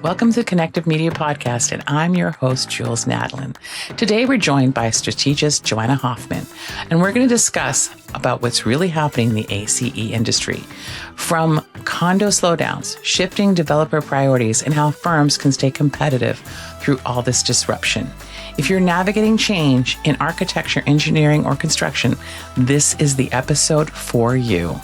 Welcome to the Kynective Media Podcast, and I'm your host, Jules Nadalin. Today, we're joined by strategist Johanna Hoffman, and we're going to discuss about what's really happening in the ACE industry, from condo slowdowns, shifting developer priorities, and how firms can stay competitive through all this disruption. If you're navigating change in architecture, engineering, or construction, this is the episode for you.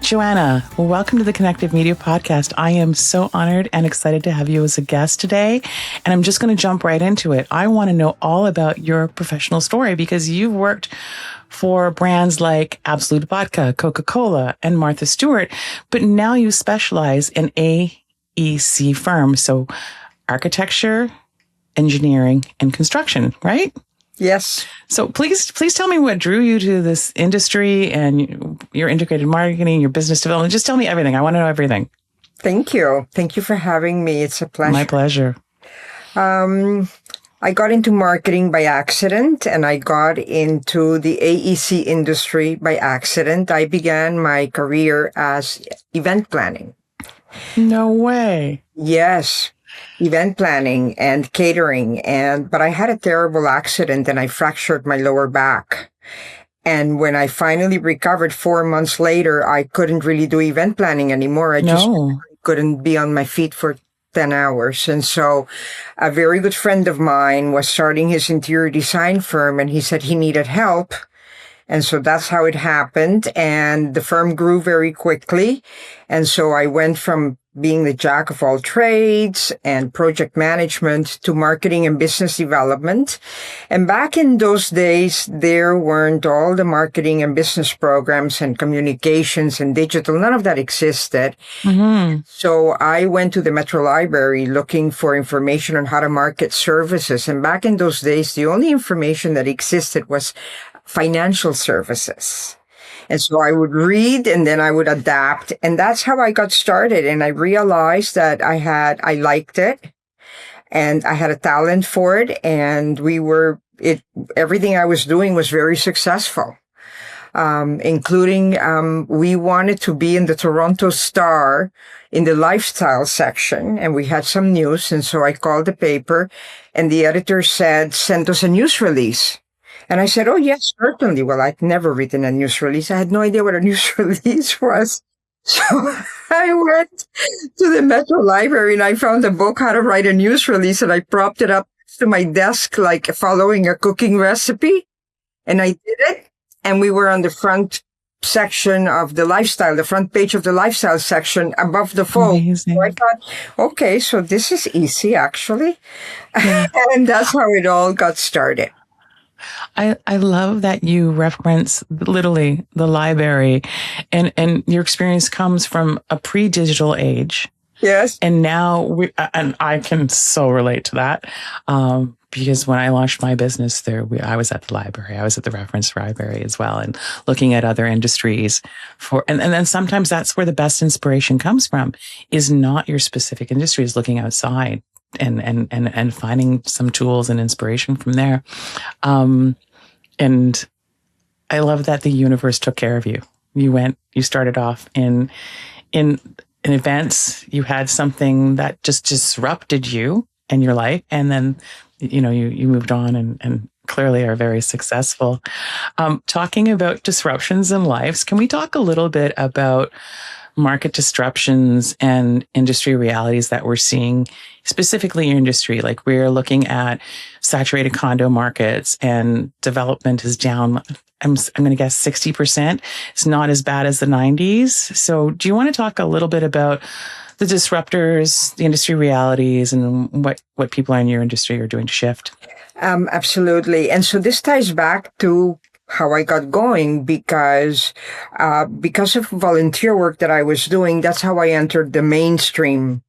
Johanna, welcome to the Kynective Media Podcast. I am so honored and excited to have you as a guest today. And I'm just going to jump right into it. I want to know all about your professional story because you've worked for brands like Absolute Vodka, Coca-Cola, and Martha Stewart, but now you specialize in AEC firms. So architecture, engineering, and construction, right? Yes. So please tell me what drew you to this industry and your integrated marketing, your business development. Just tell me everything. I want to know everything. Thank you. Thank you for having me. It's a pleasure. My pleasure. I got into marketing by accident, and I got into the AEC industry by accident. I began my career as event planning. No way. Yes. Event planning and catering, but I had a terrible accident and I fractured my lower back. And when I finally recovered 4 months later, I couldn't really do event planning anymore. I just couldn't be on my feet for 10 hours. And so a very good friend of mine was starting his interior design firm, and he said he needed help. And so that's how it happened. And the firm grew very quickly. And so I went from being the jack of all trades and project management to marketing and business development. And back in those days, there weren't all the marketing and business programs and communications and digital. None of that existed. Mm-hmm. So I went to the Metro Library looking for information on how to market services. And back in those days, the only information that existed was financial services. And so I would read and then I would adapt. And that's how I got started. And I realized that I liked it and I had a talent for it. And everything I was doing was very successful. Including, we wanted to be in the Toronto Star in the lifestyle section, and we had some news. And so I called the paper, and the editor said, send us a news release. And I said, oh, yes, certainly. Well, I'd never written a news release. I had no idea what a news release was. So I went to the Metro Library and I found a book, How to Write a News Release, and I propped it up to my desk like following a cooking recipe. And I did it. And we were on the front section of the lifestyle, the front page of the lifestyle section above the phone. Amazing. So I thought, okay, so this is easy, actually. Yeah. And that's how it all got started. I love that you reference literally the library and your experience comes from a pre-digital age. Yes. And now and I can so relate to that. Because when I launched my business there, I was at the library. I was at the reference library as well and looking at other industries and then sometimes that's where the best inspiration comes from is not your specific industry, is looking outside. And finding some tools and inspiration from there. And I love that the universe took care of you. You started off in events. You had something that just disrupted you and your life. And then, you moved on and clearly are very successful. Talking about disruptions in lives, can we talk a little bit about market disruptions and industry realities that we're seeing, specifically your industry? Like we're looking at saturated condo markets and development is down. I'm going to guess 60%. It's not as bad as the 90s. So do you want to talk a little bit about the disruptors, the industry realities, and what people in your industry are doing to shift? Absolutely. And so this ties back to how I got going because of volunteer work that I was doing. That's how I entered the mainstream.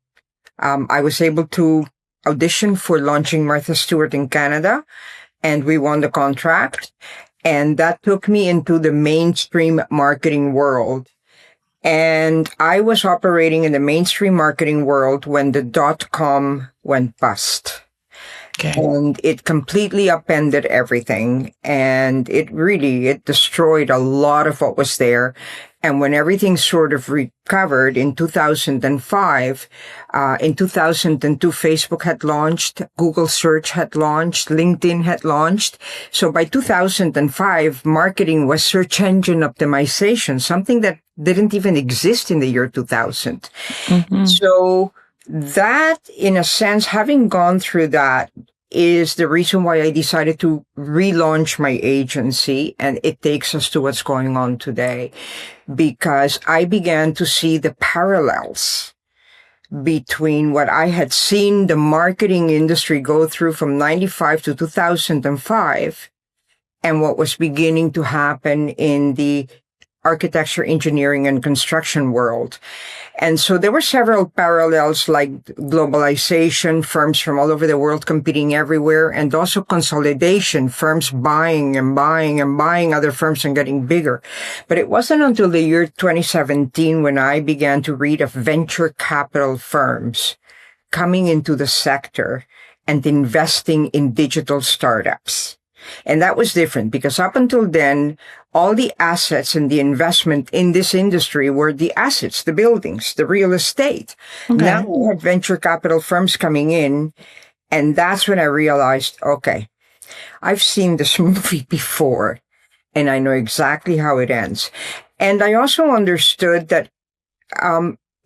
I was able to audition for launching Martha Stewart in Canada, and we won the contract. And that took me into the mainstream marketing world. And I was operating in the mainstream marketing world when the .com went bust. Okay. And it completely upended everything. And it destroyed a lot of what was there. And when everything sort of recovered in 2005, in 2002, Facebook had launched, Google search had launched, LinkedIn had launched. So by 2005, marketing was search engine optimization, something that didn't even exist in the year 2000. Mm-hmm. So that, in a sense, having gone through that, is the reason why I decided to relaunch my agency. And it takes us to what's going on today, because I began to see the parallels between what I had seen the marketing industry go through from 95 to 2005 and what was beginning to happen in the architecture, engineering, and construction world. And so there were several parallels, like globalization, firms from all over the world competing everywhere, and also consolidation, firms buying and buying and buying other firms and getting bigger. But it wasn't until the year 2017 when I began to read of venture capital firms coming into the sector and investing in digital startups. And that was different, because up until then, all the assets and the investment in this industry were the assets, the buildings, the real estate. Okay. Now we had venture capital firms coming in, and that's when I realized, okay, I've seen this movie before, and I know exactly how it ends. And I also understood that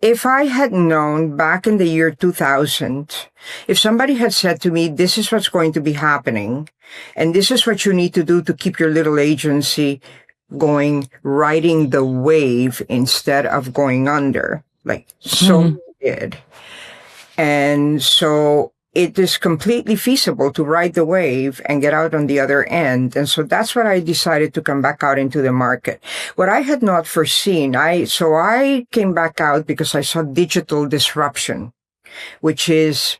if I had known back in the year 2000, if somebody had said to me, this is what's going to be happening, and this is what you need to do to keep your little agency going, riding the wave instead of going under, like so did. And so it is completely feasible to ride the wave and get out on the other end. And so that's what I decided to come back out into the market. What I had not foreseen, so I came back out because I saw digital disruption, which is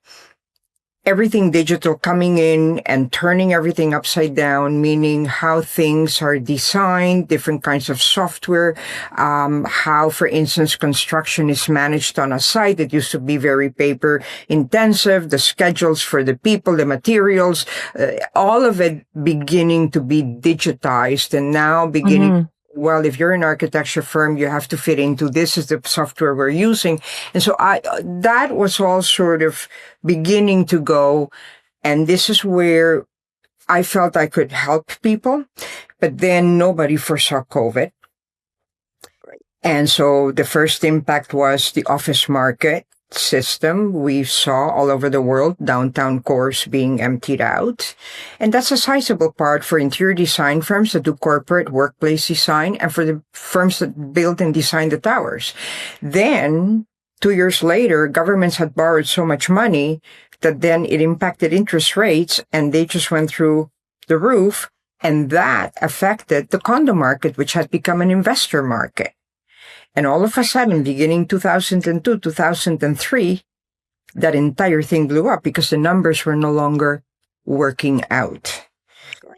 everything digital coming in and turning everything upside down, meaning how things are designed, different kinds of software, how, for instance, construction is managed on a site. It used to be very paper intensive, the schedules for the people, the materials, all of it beginning to be digitized, and now beginning well, if you're an architecture firm, you have to fit into this is the software we're using. And so that was all sort of beginning to go. And this is where I felt I could help people. But then nobody foresaw COVID. And so the first impact was the office market system. We saw all over the world downtown cores being emptied out. And that's a sizable part for interior design firms that do corporate workplace design and for the firms that build and design the towers. Then 2 years later, governments had borrowed so much money that then it impacted interest rates and they just went through the roof. And that affected the condo market, which had become an investor market. And all of a sudden, beginning 2002, 2003, that entire thing blew up because the numbers were no longer working out.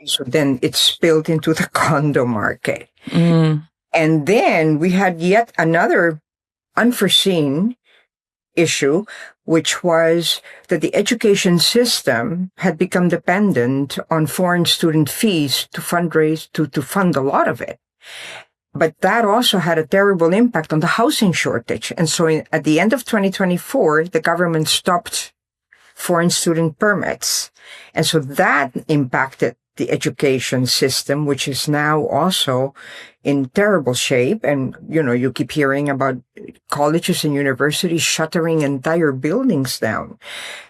So then it spilled into the condo market. And then we had yet another unforeseen issue, which was that the education system had become dependent on foreign student fees to fundraise, to fund a lot of it. But that also had a terrible impact on the housing shortage. And so at the end of 2024, the government stopped foreign student permits. And so that impacted the education system, which is now also in terrible shape. And, you keep hearing about colleges and universities shuttering entire buildings down.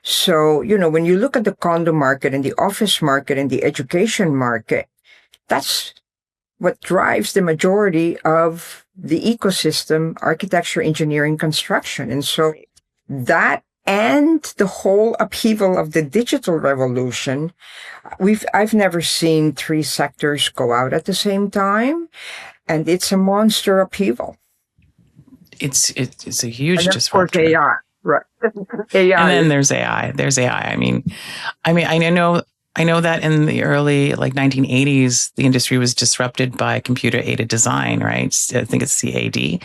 So, when you look at the condo market and the office market and the education market, that's what drives the majority of the ecosystem, architecture, engineering, construction. And so that and the whole upheaval of the digital revolution, I've never seen three sectors go out at the same time. And it's a monster upheaval. It's a huge and disruption. AI, right? AI. And then there's AI. I know that in the early 1980s, the industry was disrupted by computer-aided design, right? I think it's CAD.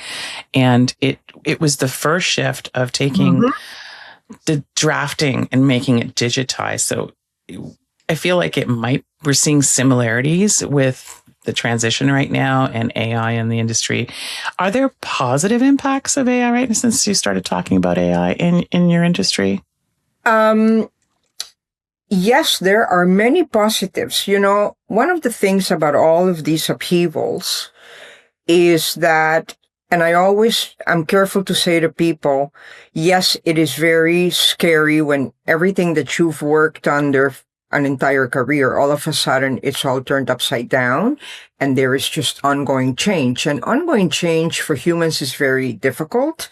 And it was the first shift of taking the drafting and making it digitized. So I feel like we're seeing similarities with the transition right now and AI in the industry. Are there positive impacts of AI right now since you started talking about AI in your industry? Yes, there are many positives. One of the things about all of these upheavals is that, and I'm careful to say to people, yes, it is very scary when everything that you've worked under an entire career, all of a sudden it's all turned upside down and there is just ongoing change. And ongoing change for humans is very difficult,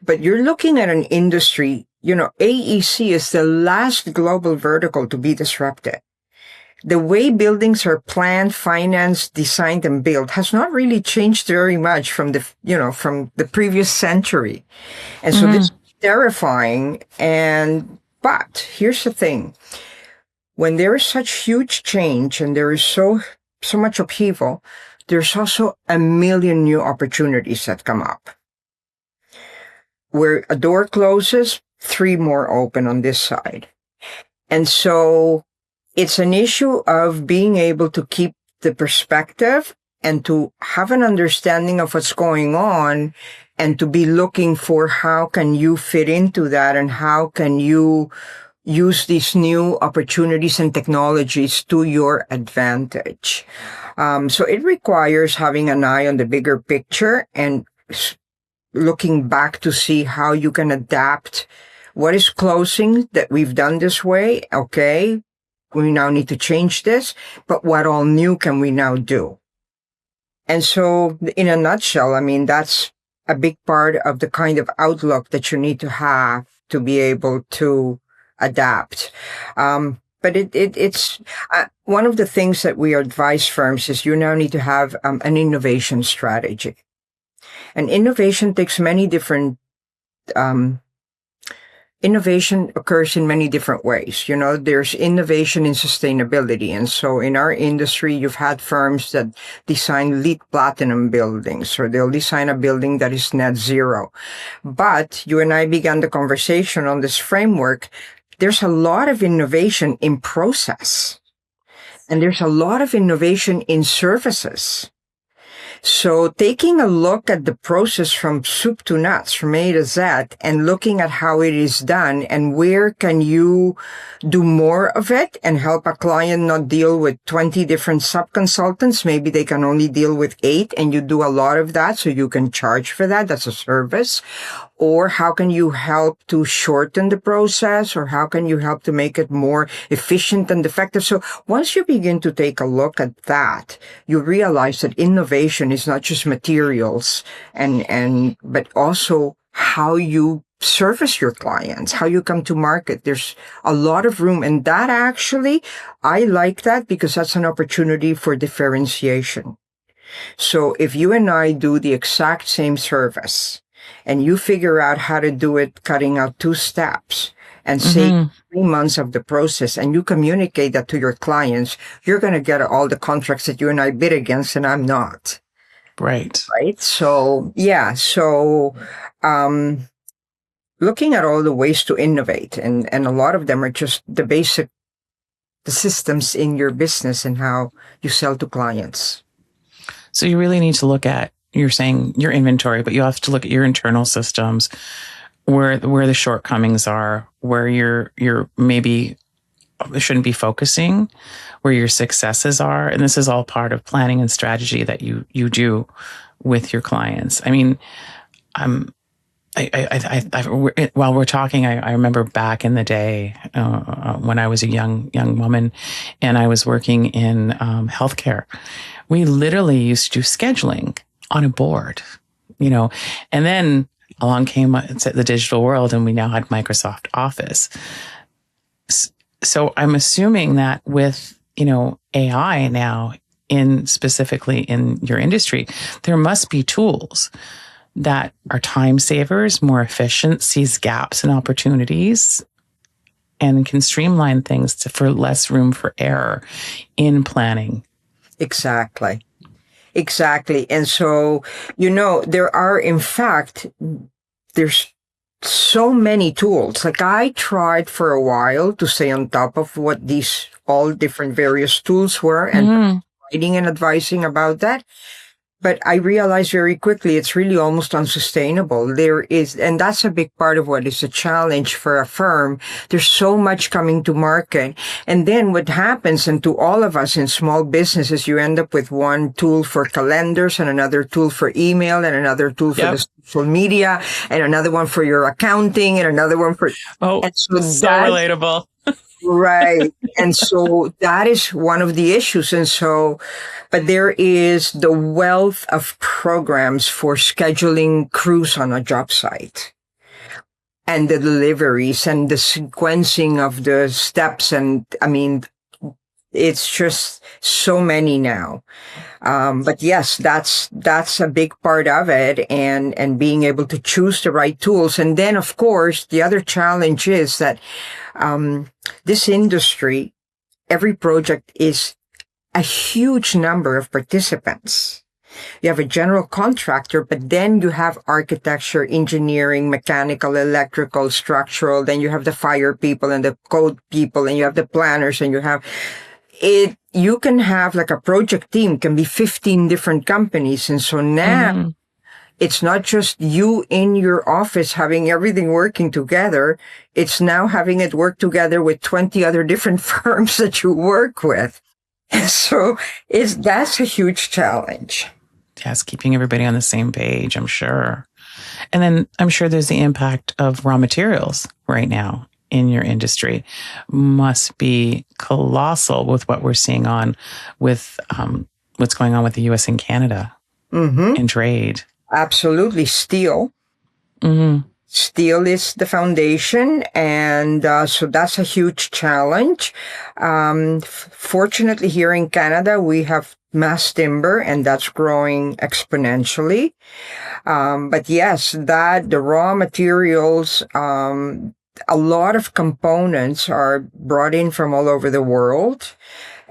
but you're looking at an industry, AEC is the last global vertical to be disrupted. The way buildings are planned, financed, designed, and built has not really changed very much from the previous century. And so this is terrifying. But here's the thing. When there is such huge change and there is so much upheaval, there's also a million new opportunities that come up. Where a door closes, 3 more open on this side. And so it's an issue of being able to keep the perspective and to have an understanding of what's going on and to be looking for how can you fit into that and how can you use these new opportunities and technologies to your advantage. So it requires having an eye on the bigger picture and looking back to see how you can adapt. What is closing that we've done this way? Okay, we now need to change this, but what all new can we now do? And so in a nutshell, that's a big part of the kind of outlook that you need to have to be able to adapt. But it's one of the things that we advise firms is you now need to have an innovation strategy. And innovation takes many different, innovation occurs in many different ways. There's innovation in sustainability. And so in our industry, you've had firms that design LEED Platinum buildings, or they'll design a building that is net zero. But you and I began the conversation on this framework. There's a lot of innovation in process, and there's a lot of innovation in services. So taking a look at the process from soup to nuts, from A to Z, and looking at how it is done and where can you do more of it and help a client not deal with 20 different sub-consultants. Maybe they can only deal with 8 and you do a lot of that so you can charge for that. That's a service. Or how can you help to shorten the process, or how can you help to make it more efficient and effective? So once you begin to take a look at that, you realize that innovation is not just materials but also how you service your clients, how you come to market. There's a lot of room. And that actually, I like that because that's an opportunity for differentiation. So if you and I do the exact same service, and you figure out how to do it, cutting out 2 steps and save 3 months of the process, and you communicate that to your clients, you're going to get all the contracts that you and I bid against, and I'm not. Right. Right. So, yeah. So, looking at all the ways to innovate, and a lot of them are just the systems in your business and how you sell to clients. So you really need to look at, you're saying your inventory, but you have to look at your internal systems, where the shortcomings are, where you're maybe shouldn't be focusing, where your successes are. And this is all part of planning and strategy that you do with your clients. While we're talking, I remember back in the day when I was a young woman and I was working in healthcare, we literally used to do scheduling on a board, and then along came the digital world and we now had Microsoft Office. So I'm assuming that with, AI now specifically in your industry, there must be tools that are time savers, more efficient, sees gaps and opportunities, and can streamline things for less room for error in planning. Exactly. And so, there are, in fact, there's so many tools. Like I tried for a while to stay on top of what these all different various tools were. And guiding and advising about that. But I realized very quickly it's really almost unsustainable. And that's a big part of what is a challenge for a firm. There's so much coming to market. And then what happens, and to all of us in small businesses, you end up with one tool for calendars and another tool for email and another tool for the social media and another one for your accounting and another one for... and so relatable. Right. And so that is one of the issues. And so, but there is the wealth of programs for scheduling crews on a job site and the deliveries and the sequencing of the steps. And I mean, it's just so many now. But yes, that's a big part of it, and being able to choose the right tools. And then, of course, the other challenge is that, this industry, every project is a huge number of participants. You have a general contractor, but then you have architecture, engineering, mechanical, electrical, structural, then you have the fire people and the code people, and you have the planners, and you can have like a project team can be 15 different companies. And so now it's not just you in your office having everything working together. It's now having it work together with 20 other different firms that you work with. And so that's a huge challenge. Yes, keeping everybody on the same page, I'm sure. And then I'm sure there's the impact of raw materials right now in your industry. Must be colossal with what we're seeing on with what's going on with the U.S. and Canada in trade. Absolutely. Steel. Steel is the foundation. And so that's a huge challenge. Fortunately, here in Canada, we have mass timber, and that's growing exponentially. But yes, the raw materials, a lot of components are brought in from all over the world.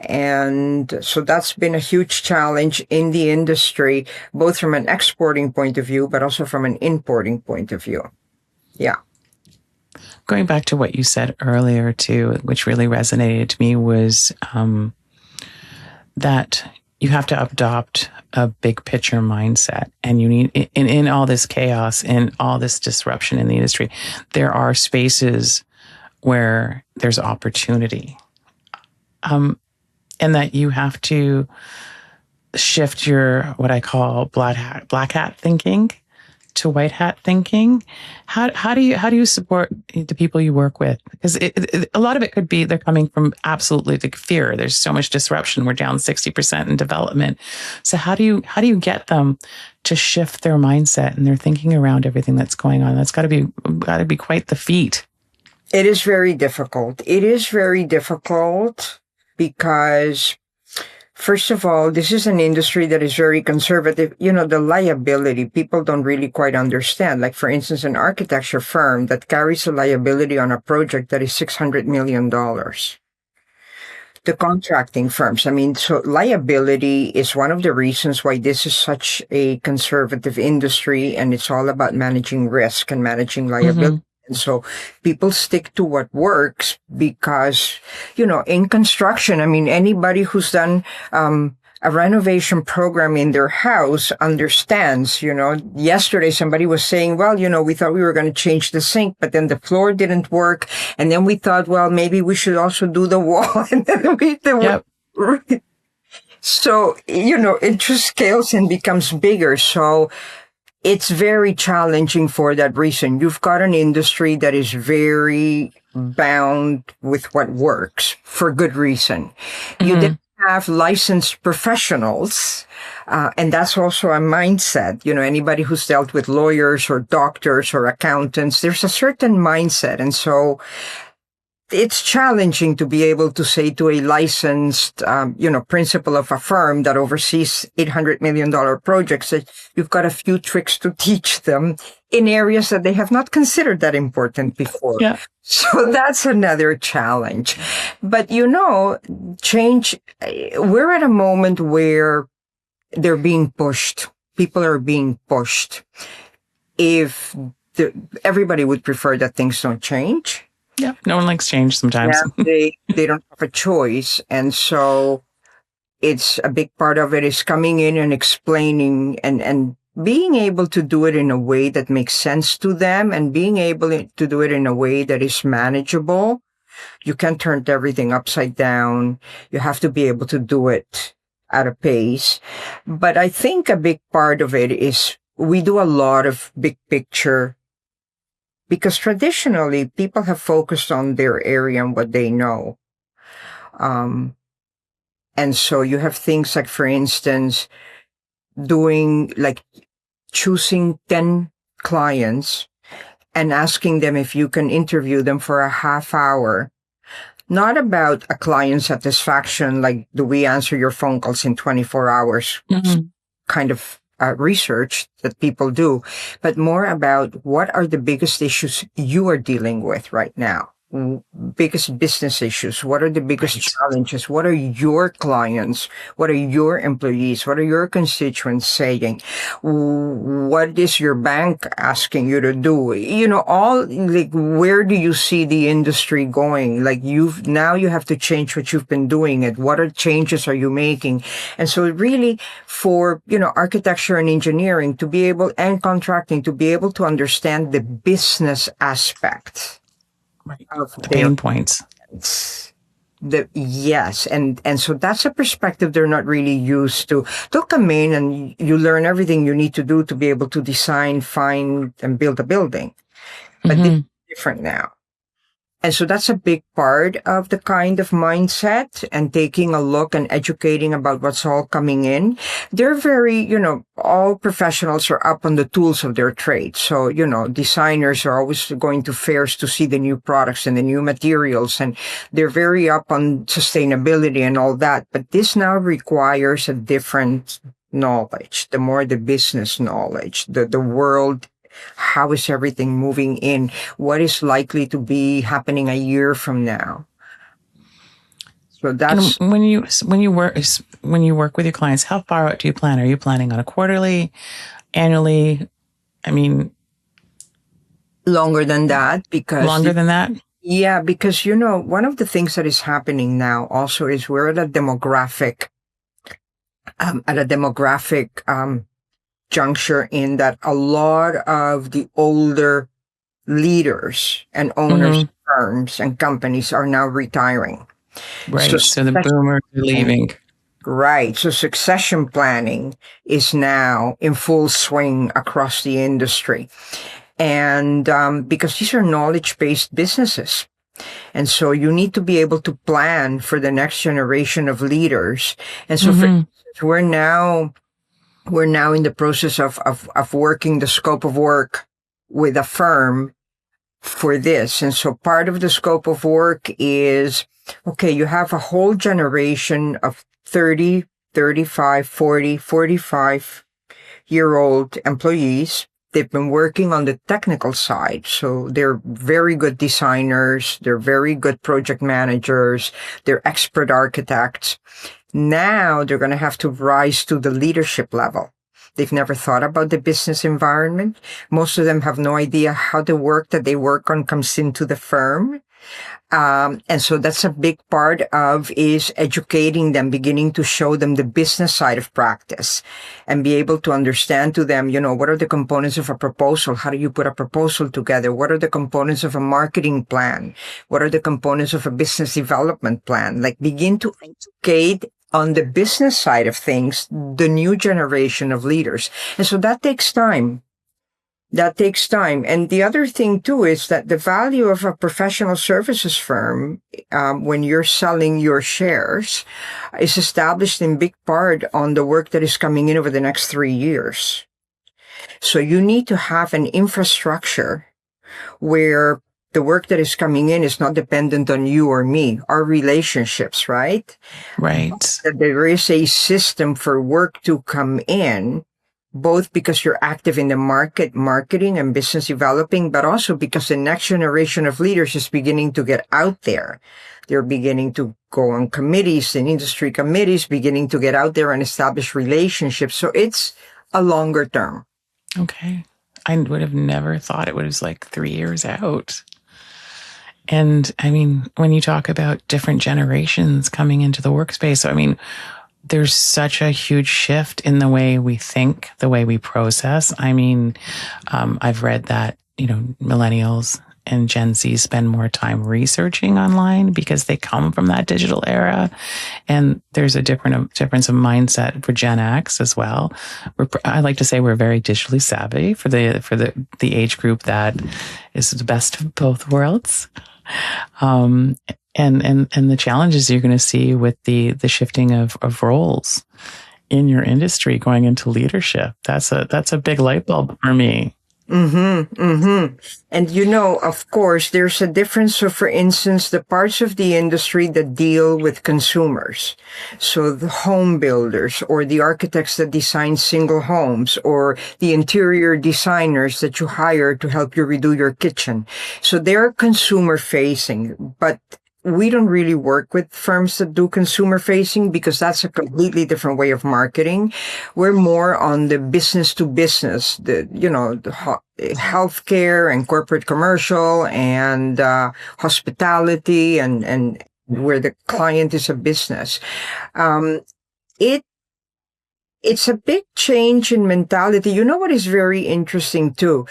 And so that's been a huge challenge in the industry, both from an exporting point of view, but also from an importing point of view. Yeah. Going back to what you said earlier too, which really resonated to me, was that you have to adopt a big picture mindset, and you need, in all this chaos and all this disruption in the industry, there are spaces where there's opportunity. And that you have to shift your, what I call black hat thinking to white hat thinking. How do you support the people you work with? Because a lot of it could be they're coming from absolutely the fear. There's so much disruption. We're down 60% in development. So how do you get them to shift their mindset and their thinking around everything that's going on? That's got to be quite the feat. It is very difficult. It is very difficult because, first of all, this is an industry that is very conservative. You know, the liability, people don't really quite understand. Like, for instance, an architecture firm that carries a liability on a project that is $600 million. The contracting firms, I mean, so liability is one of the reasons why this is such a conservative industry, and it's all about managing risk and managing liability. And so people stick to what works because, you know, in construction, I mean, anybody who's done a renovation program in their house understands, you know. Yesterday, somebody was saying, well, you know, we thought we were going to change the sink, but then the floor didn't work. And then we thought, well, maybe we should also do the wall. And then So, you know, it just scales and becomes bigger. So it's very challenging for that reason. You've got an industry that is very bound with what works for good reason. You then have licensed professionals, and that's also a mindset. You know, anybody who's dealt with lawyers or doctors or accountants, there's a certain mindset. And so it's challenging to be able to say to a licensed, principal of a firm that oversees $800 million projects that you've got a few tricks to teach them in areas that they have not considered that important before. Yeah. So that's another challenge. But, you know, change, we're at a moment where they're being pushed. People are being pushed. If everybody would prefer that things don't change. Yeah, no one likes change sometimes. Yeah, they don't have a choice. And so it's a big part of it is coming in and explaining and being able to do it in a way that makes sense to them and being able to do it in a way that is manageable. You can't turn everything upside down. You have to be able to do it at a pace. But I think a big part of it is we do a lot of big picture because traditionally people have focused on their area and what they know. And so you have things like, for instance, choosing 10 clients and asking them if you can interview them for a half hour. Not about a client satisfaction, like, do we answer your phone calls in 24 hours kind of research that people do, but more about what are the biggest issues you are dealing with right now. Biggest business issues. What are the biggest challenges? What are your clients? What are your employees? What are your constituents saying? What is your bank asking you to do? Where do you see the industry going? Like, you have to change what you've been doing and what changes are you making? And so really for, architecture and engineering to be able, and contracting, to be able to understand the business aspect. The pain points. Yes. And so that's a perspective they're not really used to. They'll come in and you learn everything you need to do to be able to design, find, and build a building. But it's different now. And so that's a big part of the kind of mindset and taking a look and educating about what's all coming in. They're very, all professionals are up on the tools of their trade. So, designers are always going to fairs to see the new products and the new materials, and they're very up on sustainability and all that. But this now requires a different knowledge, the business knowledge, the world. How is everything moving in? What is likely to be happening a year from now? So that's when you work with your clients. How far out do you plan? Are you planning on a quarterly, annually? I mean, longer than that because Yeah, because one of the things that is happening now also is we're at a demographic juncture in that a lot of the older leaders and owners of firms and companies are now retiring. Right. So the boomers are leaving. Right. So succession planning is now in full swing across the industry. And because these are knowledge-based businesses. And so you need to be able to plan for the next generation of leaders. And so for instance, we're now in the process of working the scope of work with a firm for this. And so part of the scope of work is, okay, you have a whole generation of 30, 35, 40, 45-year-old employees. They've been working on the technical side. So they're very good designers. They're very good project managers. They're expert architects. Now they're going to have to rise to the leadership level. They've never thought about the business environment. Most of them have no idea how the work that they work on comes into the firm. And so that's a big part of is educating them, beginning to show them the business side of practice and be able to understand to them, what are the components of a proposal? How do you put a proposal together? What are the components of a marketing plan? What are the components of a business development plan? Like, begin to educate on the business side of things, the new generation of leaders. And so that takes time. And the other thing too is that the value of a professional services firm, when you're selling your shares, is established in big part on the work that is coming in over the next 3 years. So you need to have an infrastructure where the work that is coming in is not dependent on you or me, our relationships, right? Right. There is a system for work to come in, both because you're active in the marketing and business developing, but also because the next generation of leaders is beginning to get out there. They're beginning to go on committees and industry committees, beginning to get out there and establish relationships. So it's a longer term. Okay. I would have never thought it was like 3 years out. And I mean, when you talk about different generations coming into the workspace, so I mean, there's such a huge shift in the way we think, the way we process. I mean, I've read that, millennials and Gen Z spend more time researching online because they come from that digital era. And there's a difference of mindset for Gen X as well. I like to say we're very digitally savvy for the age group that is the best of both worlds. And the challenges you're going to see with the shifting of roles in your industry going into leadership. That's a big light bulb for me. Mm-hmm, mm-hmm. And of course, there's a difference. So for instance, the parts of the industry that deal with consumers. So the home builders or the architects that design single homes or the interior designers that you hire to help you redo your kitchen. So they're consumer facing, but we don't really work with firms that do consumer facing because that's a completely different way of marketing. We're more on the business to business, the healthcare and corporate commercial and hospitality and where the client is a business. It's a big change in mentality. You know what is very interesting too?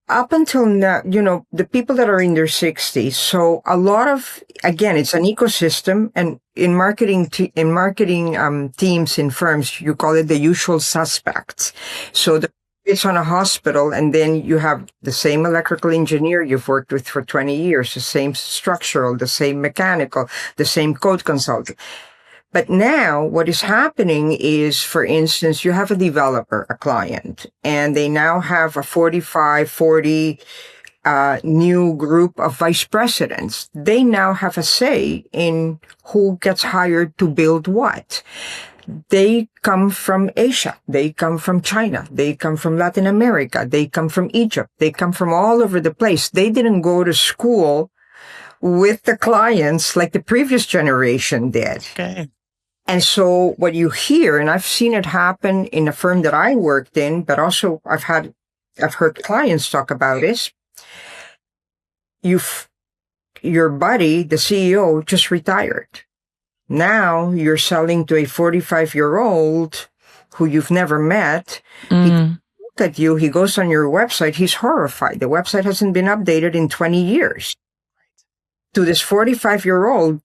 Up until now, the people that are in their 60s. So a lot of, again, it's an ecosystem. And in marketing teams in firms, you call it the usual suspects. So it's on a hospital, and then you have the same electrical engineer you've worked with for 20 years, the same structural, the same mechanical, the same code consultant. But now what is happening is, for instance, you have a developer, a client, and they now have a 40 new group of vice presidents. They now have a say in who gets hired to build what. They come from Asia. They come from China. They come from Latin America. They come from Egypt. They come from all over the place. They didn't go to school with the clients like the previous generation did. Okay. And so what you hear, and I've seen it happen in a firm that I worked in, but also I've heard clients talk about this. Your buddy, the CEO, just retired. Now you're selling to a 45-year-old who you've never met. He look at you, he goes on your website, he's horrified. The website hasn't been updated in 20 years. To this 45-year-old,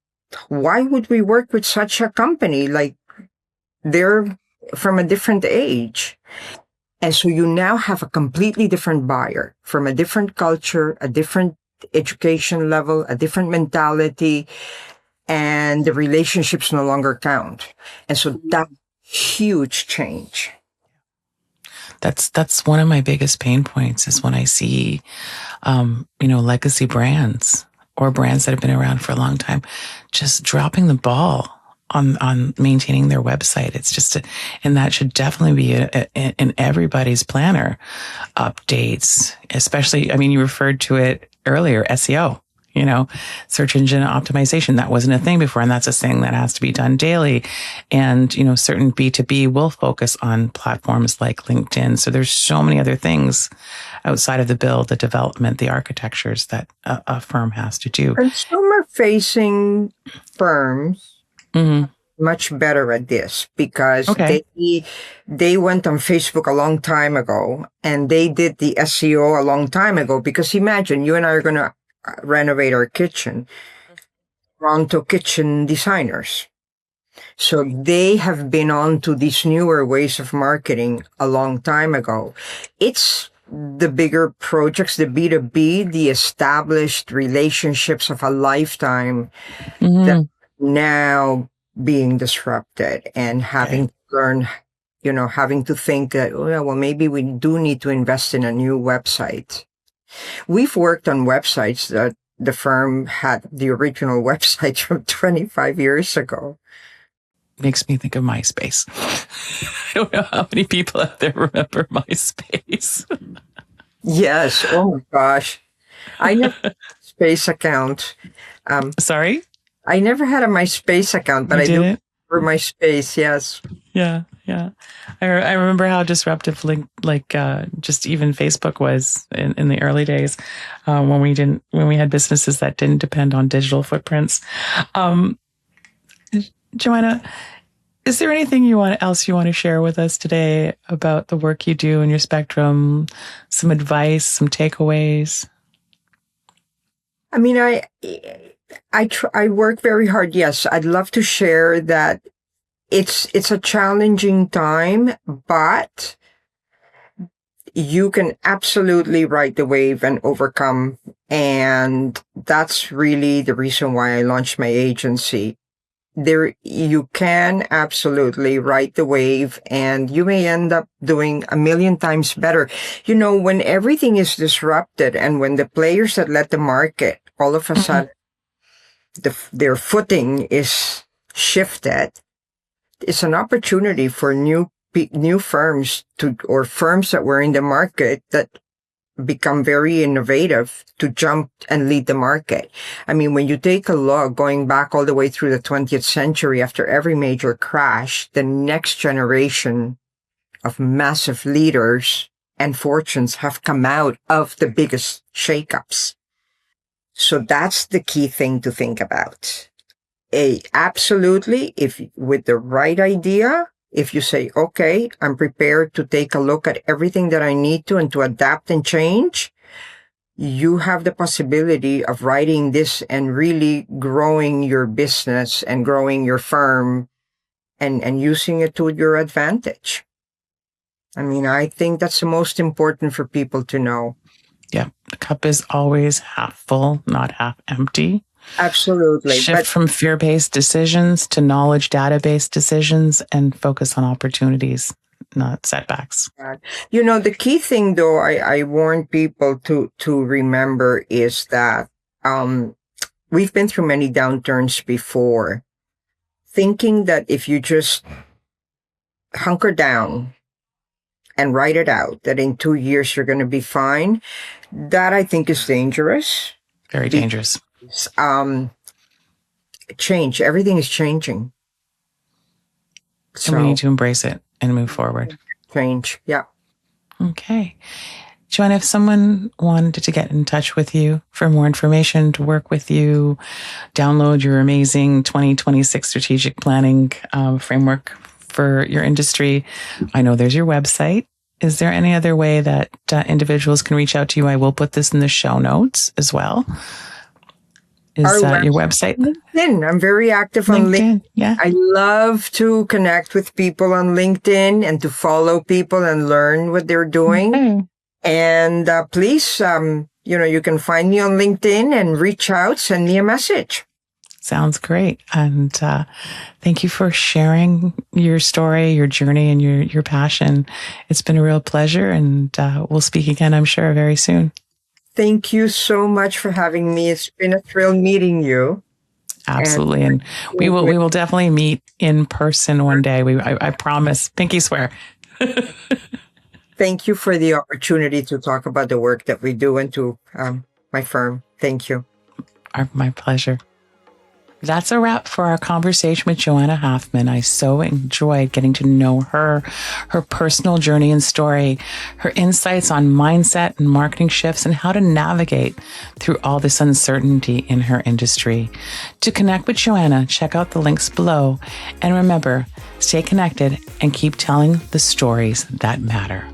why would we work with such a company? Like, they're from a different age. And so you now have a completely different buyer from a different culture, a different education level, a different mentality, and the relationships no longer count. And so that's huge change. That's one of my biggest pain points is when I see, legacy brands or brands that have been around for a long time, just dropping the ball on maintaining their website. It's just, and that should definitely be in everybody's planner. Updates, especially, you referred to it earlier, SEO, search engine optimization. That wasn't a thing before. And that's a thing that has to be done daily. And, certain B2B will focus on platforms like LinkedIn. So there's so many other things outside of the build, the development, the architectures that a firm has to do. Consumer-facing firms much better at this because they went on Facebook a long time ago and they did the SEO a long time ago. Because imagine you and I are going to renovate our kitchen. Toronto kitchen designers. So they have been on to these newer ways of marketing a long time ago. It's the bigger projects, the B2B, the established relationships of a lifetime that now being disrupted and having to learn, having to think that, maybe we do need to invest in a new website. We've worked on websites that the firm had the original websites from 25 years ago. Makes me think of MySpace. I don't know how many people out there remember MySpace. Yes. Oh, gosh. I never had a MySpace account. Sorry? I never had a MySpace account, but I do remember MySpace, yes. Yeah. I remember how disruptive just even Facebook was in the early days when we had businesses that didn't depend on digital footprints. Johanna, Is there anything else you want to share with us today about the work you do in your spectrum? Some advice, some takeaways? I mean, I work very hard. Yes, I'd love to share that it's a challenging time, but you can absolutely ride the wave and overcome. And that's really the reason why I launched my agency. You can absolutely ride the wave, and you may end up doing a million times better. You know, when everything is disrupted and when the players that led the market, all of a sudden, their footing is shifted, it's an opportunity for new firms or firms that were in the market that become very innovative to jump and lead the market. I mean, when you take a look going back all the way through the 20th century, after every major crash, the next generation of massive leaders and fortunes have come out of the biggest shakeups. So that's the key thing to think about. Absolutely, if with the right idea, if you say, okay, I'm prepared to take a look at everything that I need to and to adapt and change, you have the possibility of writing this and really growing your business and growing your firm and using it to your advantage. I mean, I think that's the most important for people to know. Yeah, the cup is always half full, not half empty. Absolutely. Shift from fear-based decisions to knowledge data-based decisions and focus on opportunities, not setbacks. You know, the key thing, though, I warn people to remember is that we've been through many downturns before. Thinking that if you just hunker down and write it out, that in 2 years you're going to be fine, that I think is dangerous. Very dangerous. Change. Everything is changing. So we need to embrace it and move forward. Change. Yeah. Okay. Johanna, if someone wanted to get in touch with you for more information, to work with you, download your amazing 2026 strategic planning framework for your industry, I know there's your website. Is there any other way that individuals can reach out to you? I will put this in the show notes as well. Is your website? LinkedIn. I'm very active on LinkedIn. Yeah. I love to connect with people on LinkedIn and to follow people and learn what they're doing. Okay. And please, you can find me on LinkedIn and reach out, send me a message. Sounds great. And thank you for sharing your story, your journey, and your passion. It's been a real pleasure, and we'll speak again, I'm sure, very soon. Thank you so much for having me. It's been a thrill meeting you. Absolutely. And we will definitely meet in person one day. I promise. Pinky swear. Thank you for the opportunity to talk about the work that we do and to my firm. Thank you. My pleasure. That's a wrap for our conversation with Johanna Hoffman. I so enjoyed getting to know her personal journey and story, her insights on mindset and marketing shifts, and how to navigate through all this uncertainty in her industry. To connect with Johanna, check out the links below. And remember, stay connected and keep telling the stories that matter.